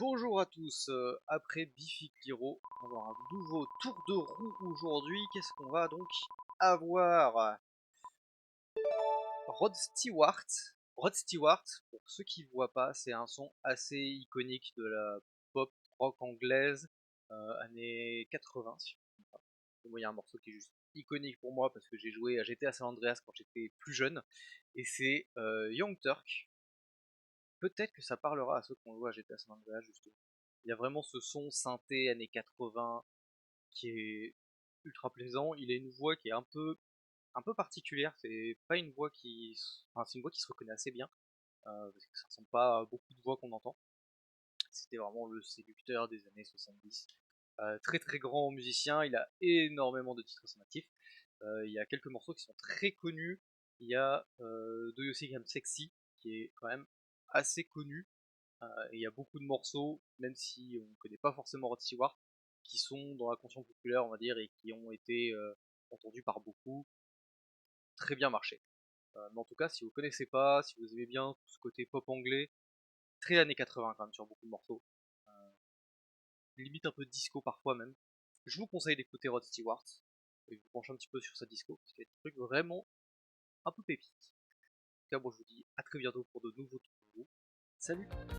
Bonjour à tous, après Biffy Clyro, on va avoir un nouveau tour de roue aujourd'hui. Qu'est-ce qu'on va donc avoir? Rod Stewart. Rod Stewart, pour ceux qui ne voient pas, c'est un son assez iconique de la pop rock anglaise, années 80 si je ne me trompe pas. Et moi, il y a un morceau qui est juste iconique pour moi parce que j'ai joué à GTA San Andreas quand j'étais plus jeune, et c'est Young Turk. Peut-être que ça parlera à ceux qui ont joué à GTA San Andreas, justement. Il y a vraiment ce son synthé années 80 qui est ultra plaisant. Il a une voix qui est un peu particulière. C'est pas une voix enfin, c'est une voix qui se reconnaît assez bien, parce que ça ressemble pas à beaucoup de voix qu'on entend. C'était vraiment le séducteur des années 70. Très très grand musicien. Il a énormément de titres à son actif. Il y a quelques morceaux qui sont très connus. Il y a Do You Think I'm Sexy, qui est quand même assez connu. Et il y a beaucoup de morceaux, même si on ne connaît pas forcément Rod Stewart, qui sont dans la conscience populaire, on va dire, et qui ont été entendus par beaucoup, très bien marché. Mais en tout cas, si vous connaissez pas, si vous aimez bien tout ce côté pop anglais, très années 80 quand même sur beaucoup de morceaux, euh, limite un peu disco parfois même, je vous conseille d'écouter Rod Stewart, et vous penchez un petit peu sur sa disco, parce qu'il y a des trucs vraiment un peu pépites. En tout cas, moi je vous dis à très bientôt pour de nouveaux tours de roue. Salut!